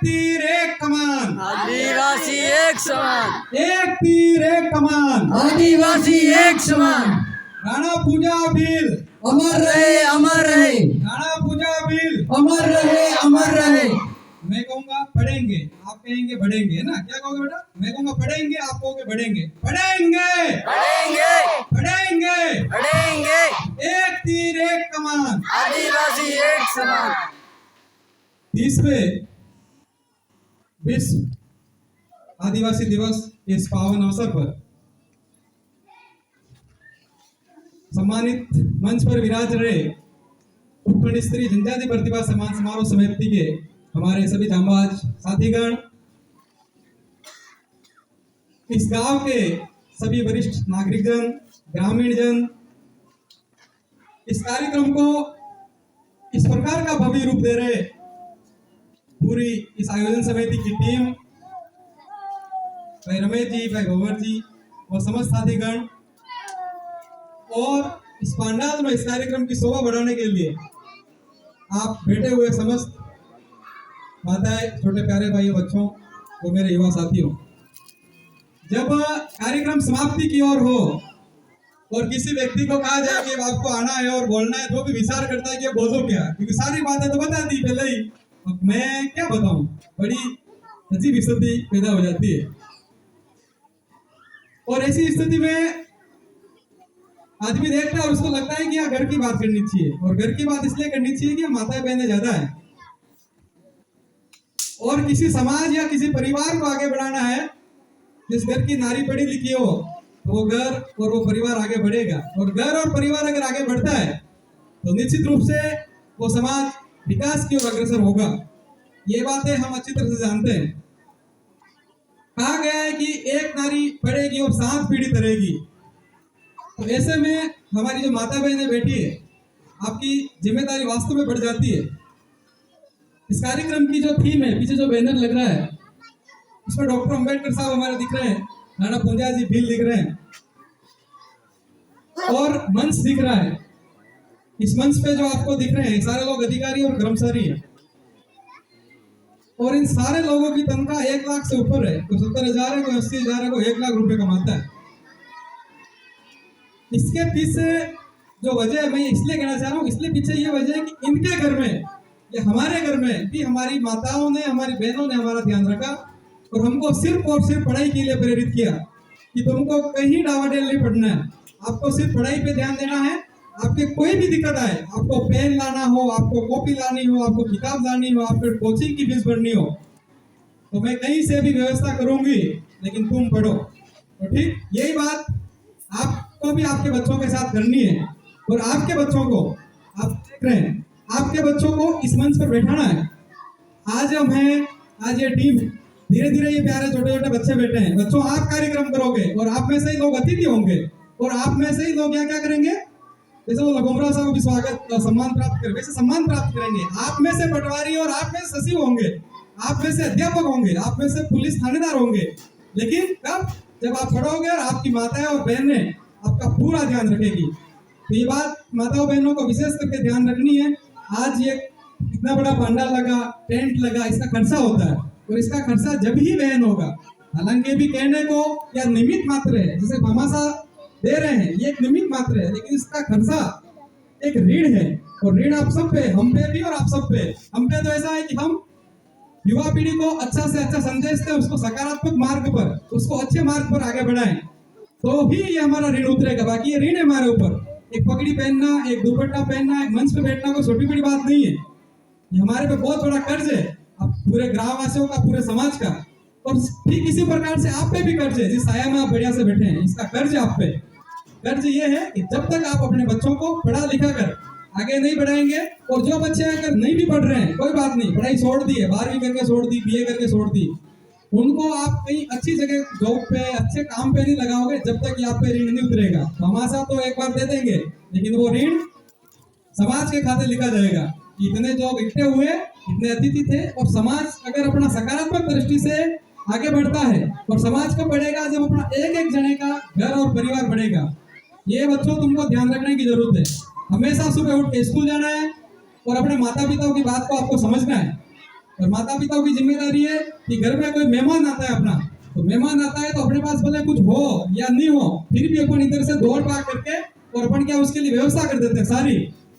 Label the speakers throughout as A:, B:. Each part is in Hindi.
A: तीर एक कमान,
B: आदिवासी एक समान,
A: एक तीर एक कमान,
B: आदिवासी एक समान।
A: राणा पूजा भील
B: अमर रहे, अमर रहे,
A: राणा पूजा भील।
B: अमर रहे, अमर रहे।
A: मैं कहूंगा पढ़ेंगे, आप कहेंगे बढ़ेंगे, है ना? क्या कहोगे बेटा? मैं कहूंगा पढ़ेंगे, आप कहोगे बढ़ेंगे। पढ़ेंगे,
B: पढ़ेंगे,
A: पढ़ेंगे।
B: पढ़ेंगे,
A: एक तीर एक कमान,
B: आदिवासी एक समान।
A: 30वें विश्व आदिवासी दिवस के इस पावन अवसर पर सम्मानित मंच पर विराज रहे उत्पन्न स्त्री जनजाति प्रतिभा सम्मान समारोह समिति के हमारे सभी जांबाज साथीगण, इस गांव के सभी वरिष्ठ नागरिकजन, ग्रामीण जन, इस कार्यक्रम को इस प्रकार का भव्य रूप दे रहे पूरी इस आयोजन समिति की टीम, भाई रमेश जी, भाई गोवर जी और समस्त साथीगण, और इस पंडाल में इस कार्यक्रम की शोभा बढ़ाने के लिए आप बैठे हुए समस्त माताएं, छोटे प्यारे भाइयों, बच्चों और मेरे युवा साथियों। जब कार्यक्रम समाप्ति की ओर हो और किसी व्यक्ति को कहा जाए कि आपको आना है और बोलना है, तो भी विचार करता है कि बोलो क्या, क्योंकि सारी बातें तो बता दी पहले ही, अब मैं क्या बताऊं, बड़ी अजीब स्थिति पैदा हो जाती है। और ऐसी स्थिति में आदमी देखता है और उसको लगता है कि यहाँ घर की बात करनी चाहिए, और घर की बात इसलिए करनी चाहिए कि माताएं बहनें ज्यादा है और किसी समाज या किसी परिवार को आगे बढ़ाना है। जिस घर की नारी पढ़ी लिखी हो वो घर और वो परिवार आगे बढ़ेगा, और घर और परिवार अगर आगे बढ़ता है तो निश्चित रूप से वो समाज विकास की ओर अग्रसर होगा। ये बातें हम अच्छी तरह से जानते हैं। कहा गया है कि एक नारी पढ़ेगी और 7 पीढ़ी तरेगी। तो ऐसे में हमारी जो माता बहनें बैठी है, आपकी जिम्मेदारी वास्तव में बढ़ जाती है। इस कार्यक्रम की जो थीम है, पीछे जो बैनर लग रहा है, उसमें डॉक्टर अंबेडकर साहब हमारे दिख रहे हैं, राणा पूजा जी भील दिख रहे हैं, और मंच दिख रहा है। इस मंच पे जो आपको दिख रहे हैं सारे लोग अधिकारी और कर्मचारी हैं, और इन सारे लोगों की तनख्वाह 1 लाख से ऊपर है। कोई 70,000 है, कोई 80,000 है, कोई 1 लाख रुपए कमाता है। इसके पीछे जो वजह है, मैं इसलिए कहना चाह रहा हूँ, इसलिए पीछे ये वजह है कि इनके घर में या हमारे घर में भी हमारी माताओं ने, हमारी बहनों ने हमारा ध्यान रखा और हमको सिर्फ और सिर्फ पढ़ाई के लिए प्रेरित किया कि तुमको कहीं डावाडेल नहीं पढ़ना है, आपको सिर्फ पढ़ाई पे ध्यान देना है। आपके कोई भी दिक्कत आए, आपको पेन लाना हो, आपको कॉपी लानी हो, आपको किताब लानी हो, आपको कोचिंग की फीस भरनी हो, तो मैं कहीं से भी व्यवस्था करूंगी, लेकिन तुम पढ़ो। तो ठीक यही बात आपको भी आपके बच्चों के साथ करनी है, और आपके बच्चों को, आप देख रहे हैं, आपके बच्चों को इस मंच पर बैठाना है। आज हम हैं, आज ये टीम, धीरे धीरे ये प्यारे छोटे छोटे बच्चे बैठे हैं। बच्चों, आप कार्यक्रम करोगे और आप में से ही लोग अतिथि होंगे, और आप में से ही लोग क्या क्या करेंगे, जैसे वो लगोमरा साहब को भी स्वागत सम्मान प्राप्त करेंगे, वैसे सम्मान प्राप्त करेंगे। आप में से पटवारी और आप में से सचिव होंगे, आप में से अध्यापक होंगे, आप में से पुलिस थानेदार होंगे। लेकिन कब? जब आप पढ़ोगे और आपकी माताएं और बहनें आपका पूरा ध्यान रखेगी। तो ये बात माताओं बहनों को विशेष करके ध्यान रखनी है। आज ये इतना बड़ा पंडाल लगा, टेंट लगा, इसका खर्चा होता है, और इसका खर्चा जब ही वहन होगा। हालांकि भी कहने को या निमित्त मात्र है, जैसे मामा साहब दे रहे हैं, ये एक निमित्त मात्र है, लेकिन इसका खर्चा एक ऋण है, और ऋण आप सब पे, हम पे भी और आप सब पे। हम पे तो ऐसा है कि हम युवा पीढ़ी को अच्छा से अच्छा संदेश दें, उसको सकारात्मक मार्ग पर, उसको अच्छे मार्ग पर आगे बढ़ाएं, तो ही ये हमारा ऋण उतरेगा। बाकी ये ऋण है हमारे ऊपर। एक पगड़ी पहनना, एक दुपट्टा पहनना, एक मंच पे बैठना कोई छोटी बड़ी बात नहीं है। ये हमारे पे बहुत बड़ा कर्ज है, अब पूरे ग्रामवासियों का, पूरे समाज का। और ठीक इसी प्रकार से आप पे भी कर्ज है, जिस साया में आप बढ़िया से बैठे हैं, इसका कर्ज आप पे। कर्ज ये है कि जब तक आप अपने बच्चों को पढ़ा लिखा कर आगे नहीं बढ़ाएंगे, और जो बच्चे अगर नहीं भी पढ़ रहे हैं, कोई बात नहीं, पढ़ाई छोड़ दी है, 12वीं करके छोड़ दी, BA करके छोड़ दी, उनको आप कहीं अच्छी जगह जॉब पे, अच्छे काम पे नहीं लगाओगे जब तक आप पे ऋण नहीं उतरेगा। हमारा तो एक बार दे देंगे, लेकिन वो ऋण समाज के खाते लिखा जाएगा। इतने जो इकट्ठे हुए, इतने अतिथि थे, और समाज अगर अपना सकारात्मक दृष्टि से आगे बढ़ता है, और समाज को बढ़ेगा जब अपना एक एक जने का घर और परिवार बढ़ेगा। ये बच्चों तुमको ध्यान रखने की जरूरत है। हमेशा सुबह उठ के स्कूल जाना है, और अपने माता पिता की बात को आपको समझना है। और माता पिताओं की जिम्मेदारी है कि घर में कोई मेहमान आता है अपना, तो मेहमान आता है तो अपने पास भले कुछ हो या नहीं हो, फिर भी अपन इधर से दौड़ भाग करके और अपन क्या उसके लिए व्यवस्था कर देते हैं सारी,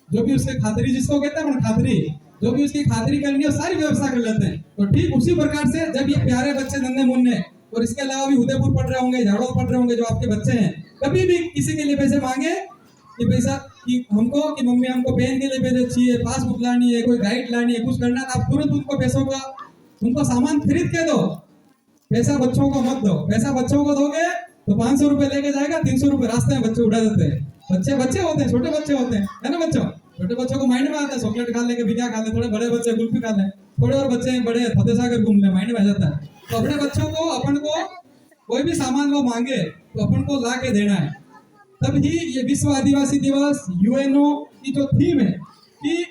A: जो भी उसके खातिरी जिसको कहते हैं अपन खातिरी, जो भी उसकी खातिरी करनी है सारी व्यवस्था कर लेते हैं। तो ठीक उसी प्रकार से जब ये प्यारे बच्चे नन्हे मुन्ने और इसके अलावा भी उदयपुर पढ़ रहे होंगे, झाड़ों पढ़ रहे होंगे, जो आपके बच्चे हैं, कभी भी किसी के लिए पैसे मांगे कि पैसा कि हमको कि मम्मी हमको पेन के लिए पैसे चाहिए, पासबुक लानी है, कोई गाइड लानी है, कुछ करना है, तो आप तुरंत उनको पैसों का उनको सामान खरीद के दो। पैसा बच्चों को मत दो। पैसा बच्चों को दोगे तो 500 रुपए लेके जाएगा, 300 रुपए रास्ते में बच्चे उड़ा देते हैं। बच्चे बच्चे होते हैं, छोटे बच्चे होते हैं, है ना बच्चों? छोटे बच्चों को माइंड में आता है चॉकलेट खा ले, कभी क्या खा ले, थोड़े बड़े बच्चे कुल्फी खा ले, थोड़े और बच्चे बड़े फतेह सागर घूम ले, माइंड में आ जाता है। तो अपने बच्चों को अपन को कोई भी सामान वो मांगे तो अपन को ला के देना है। तभी ये विश्व आदिवासी दिवस यूएनओ की जो थीम है कि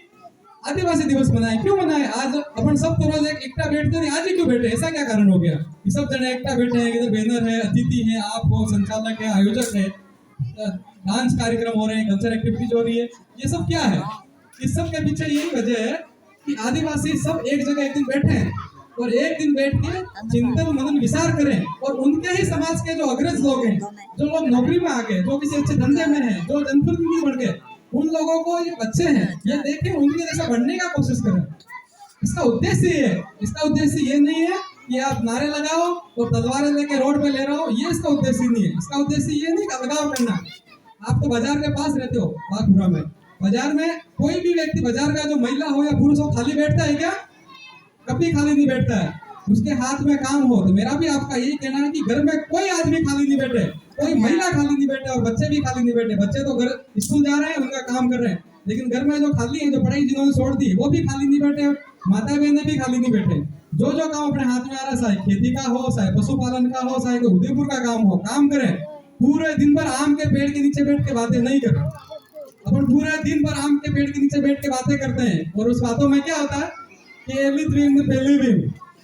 A: आदिवासी दिवस मनाए। क्यों मनाए? आज अपन सब तो रोज एकटा बैठते नहीं, आज ही क्यों बैठे? ऐसा क्या कारण हो गया कि सब जने एकटा बैठे हैं? इधर बैनर है, अतिथि है, आप हो, संचालक है, आयोजक है, डांस कार्यक्रम हो रहे हैं, कल्चर एक्टिविटीज हो रही है, ये सब क्या है? इस सब के पीछे यही वजह है कि आदिवासी सब एक जगह एक दिन बैठे हैं और एक दिन बैठ के चिंतन मनन विचार करें और उनके ही समाज के जो अग्रज लोग हैं, जो लोग नौकरी में आ गए, जो किसी अच्छे धंधे में हैं, जो जनप्रतिनिधि बन गए, उन लोगों को ये बच्चे हैं ये देखें, उनके जैसा बनने का कोशिश करें। इसका उद्देश्य ये है। इसका उद्देश्य ये नहीं है कि आप नारे लगाओ और तलवारें लेके रोड पे ले रहे हो, ये इसका उद्देश्य नहीं है। इसका उद्देश्य ये नहीं कि अलगाव करना। आप तो बाजार के पास रहते हो, बागपुरा में, बाजार में कोई भी व्यक्ति, बाजार का जो महिला हो या पुरुष हो, खाली बैठता है क्या? कभी खाली नहीं बैठता है। उसके हाथ में काम हो। तो मेरा भी आपका यही कहना है कि घर में कोई आदमी खाली नहीं बैठे, कोई महिला खाली नहीं बैठे और बच्चे भी खाली नहीं बैठे। बच्चे तो घर स्कूल जा रहे हैं, उनका काम कर रहे हैं, लेकिन घर में जो खाली है, जो पढ़ाई जिन्होंने छोड़ दी, वो भी खाली नहीं बैठे, माता बहनें भी खाली नहीं बैठे। जो जो काम अपने हाथ में आ रहा है, चाहे खेती का हो, चाहे पशुपालन का हो, चाहे उदयपुर का काम हो, काम करें। पूरे दिन भर आम के पेड़ के नीचे बैठ के बातें नहीं करें। अपन पूरे दिन भर आम के पेड़ के नीचे बैठ के बातें करते हैं और उस बातों में क्या होता है कि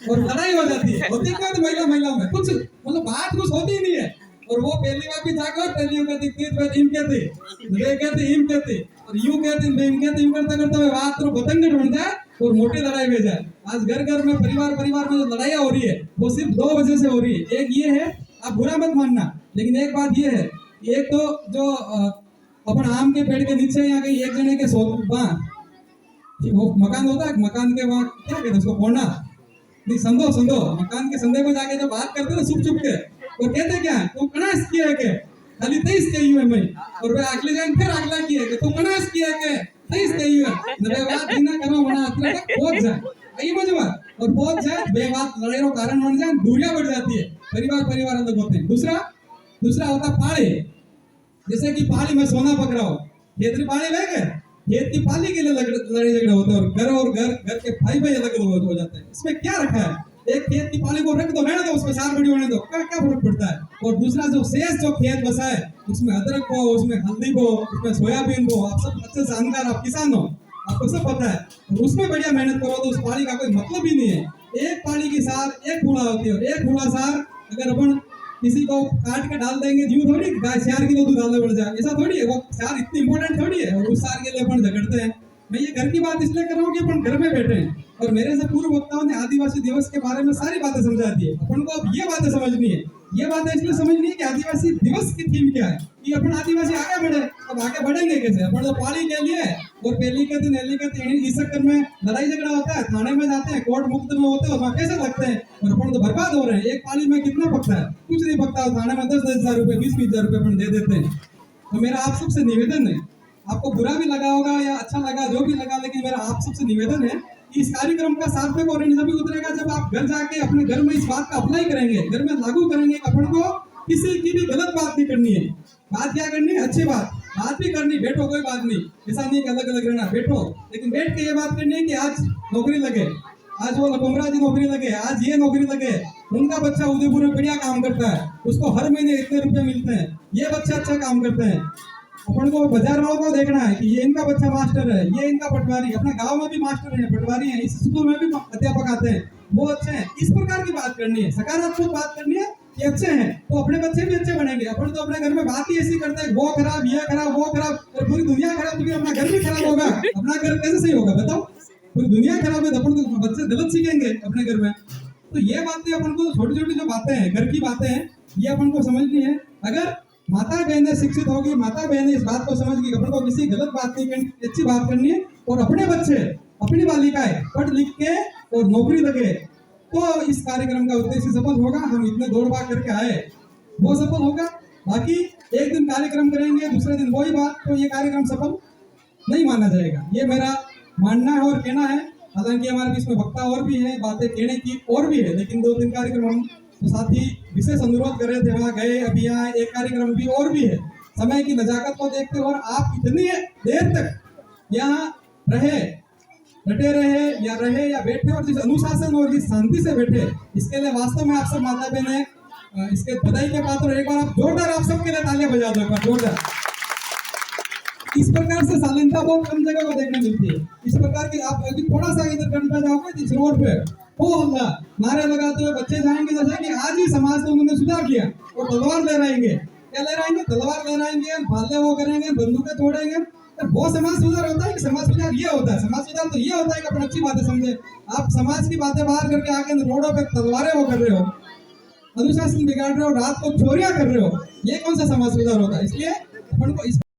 A: और लड़ाई हो जाती है। होती क्या तो महिला में कुछ मतलब बात कुछ होती ही नहीं है। और वो पहली बार भी जाकर पहली कहती तीन बार इम कहते वे कहते इम कहते और यूं कहते बेम कहते इम करते करते बात तो बतंगड़ बन जाए और मोटी लड़ाई हो जाए। आज घर घर में परिवार में जो लड़ाइयाँ हो रही है वो सिर्फ दो वजह से हो रही है। एक ये है, आप बुरा मत मानना, लेकिन एक बात ये है, एक तो जो अपन आम के पेड़ के नीचे या कहीं एक जने के वो मकान होता है, मकान के वहाँ क्या कहते हैं उसको, कोना नहीं, संदो मकान के संदे को जाके जो बात करते हैं छुप के, वो कहते क्या, तू कनास किया है के खाली 23 कही है मैं, और वे अगले जान फिर अगला किया है तू कनास किया है के 23 कही है, वे बात बिना करो बना अतरे तक पहुंच जाए, यही मजबा और पहुंच जाए, वे बात लड़ाई रो कारण बन जाए, दूरियां बढ़ जाती है, परिवार अलग होते हैं। दूसरा होता पाली। जैसे कि पाली में सोना पकड़ाओ, खेतरी पाली ले गए, खेत की पाली के लिए लड़ाई झगड़े होते हैं और घर के भाई अलग हो जाते हैं। इसमें क्या रखा है? एक खेत की पाली को रख दो, रहने दो, उसमें सार बड़ी होने दो, क्या फर्क पड़ता है? और दूसरा जो शेष जो खेत बसा है, उसमें अदरक को, उसमें हल्दी को, उसमें सोयाबीन को, आप सब अच्छे जानकार, आप किसान हो, आपको सब पता है, और उसमें बढ़िया मेहनत करो तो उस पाली का कोई मतलब ही नहीं है। एक पाली की सार एक फूला होती है और एक फूला सार अगर अपन किसी को काट के डाल देंगे, यूं थोड़ी गाय 4 किलो दूध डालने पड़ जाए, ऐसा थोड़ी है। वो सार इतनी इंपॉर्टेंट थोड़ी है और उस सार के लिए अपन झगड़ते हैं। मैं ये घर की बात इसलिए कर रहा हूँ कि अपन घर में बैठे हैं और मेरे से पूर्व वक्ताओं ने आदिवासी दिवस के बारे में सारी बातें समझा दी है। अपन को अब ये बातें समझनी है, ये बातें इसलिए समझनी है कि आदिवासी दिवस की थीम क्या है, कि अपन आदिवासी आगे बढ़े। अब आगे बढ़ेंगे कैसे? अपन तो पाली के लिए और पहली के दिन एली के दिन इस चक्कर में लड़ाई झगड़ा होता है, थाने में जाते हैं, कोर्ट मुक्त में होते हैं और वहाँ कैसे लगते हैं और अपन तो बर्बाद हो रहे हैं। एक पाली में कितना पकता है? कुछ नहीं पकता। थाने में 10-10 हजार रुपए, 20-20 हजार रुपए अपन दे देते हैं। तो मेरा आप सबसे निवेदन है, आपको बुरा भी लगा होगा या अच्छा लगा, जो भी लगा, लेकिन मेरा आप सबसे निवेदन है कि इस कार्यक्रम का सार्थक और तभी उतरेगा जब आप घर जाके अपने घर में इस बात का अप्लाई करेंगे, घर में लागू करेंगे। अपन को किसी की भी गलत बात नहीं करनी है। बात क्या करनी है? अच्छी बात भी करनी। बैठो, कोई बात नहीं, ऐसा नहीं कि अलग अलग रहना, बैठो, लेकिन बैठ के ये बात करनी है कि आज नौकरी लगे, आज वो लकुमरा जी नौकरी लगे, आज ये नौकरी लगे, उनका बच्चा उदयपुर में बढ़िया काम करता है, उसको हर महीने इतने रुपए मिलते हैं, ये बच्चा अच्छा काम करते हैं। अपन को बाजार वालों को देखना है कि ये इनका बच्चा मास्टर है, ये इनका पटवारी, अपने गांव में भी मास्टर है, पटवारी है, इस स्कूल में भी अध्यापक आते हैं, वो अच्छे हैं। इस प्रकार की बात करनी है, सकारात्मक बात करनी है कि अच्छे हैं तो अपने बच्चे भी अच्छे बनेंगे। अपन तो अपने घर में बात ही ऐसी करते हैं, वो खराब, ये खराब, वो खराब, और पूरी दुनिया खराब, तो फिर अपना घर भी खराब होगा। अपना घर कैसे सही होगा बताओ? पूरी दुनिया खराब है तो अपन तो बच्चे गलत सीखेंगे अपने घर में। तो ये बातें अपन को छोटी छोटी जो बातें हैं, घर की बातें हैं, ये अपन को समझनी है। अगर माता बहनें शिक्षित होगी, माता बहनें इस बात को समझ गई अपन को किसी गलत बात नहीं करनी, अच्छी बात करनी है, और अपने बच्चे, अपनी बालिकाएं पढ़ लिख के और नौकरी लगे, तो इस कार्यक्रम का उद्देश्य सफल होगा। हम इतने दौड़ भाग करके आए, वो सफल होगा। बाकी एक दिन कार्यक्रम करेंगे, दूसरे दिन वही बात, तो ये कार्यक्रम सफल नहीं माना जाएगा। ये मेरा मानना है और कहना है। हालांकि हमारे बीच में वक्ता और भी है, बातें कहने की और भी है, लेकिन 2 दिन कार्यक्रम हम तो साथी विशेष अनुरोध कर रहे थे, वहाँ गए। अभी यहाँ एक कार्यक्रम भी और भी है। समय की नजाकत को देखते हुए, और आप इतनी देर तक यहाँ रहे, डटे रहे या बैठे, और जिस अनुशासन और जिस शांति से बैठे, इसके लिए वास्तव में आप सब माता बहनें इसके बधाई के पात्र। एक बार आप जोरदार, आप सबके लिए तालियां बजा दो, एक बार जोरदार। इस प्रकार से शालीनता बहुत कम जगह को देखने मिलती है। इस प्रकार की आप अभी थोड़ा सा इधर करना जाओगे जिस रोड पे, हो हल्ला नारे लगाते हुए बच्चे जाएंगे, जैसे कि आज ही समाज को उन्होंने सुधार किया, और तलवार ले रहेंगे। क्या ले रहेंगे? तलवार ले रहेंगे, भाले वो करेंगे, बंदूकें तोड़ेंगे। वो समाज सुधार होता है कि समाज सुधार ये होता है? समाज सुधार तो ये होता है कि अपन अच्छी बातें समझे। आप समाज की बातें बाहर करके आके रोडों पे तलवारें वो कर रहे हो, अनुशासन बिगाड़ रहे हो, रात को चोरियां कर रहे हो, ये कौन सा समाज सुधार होता है? इसलिए अपन को इस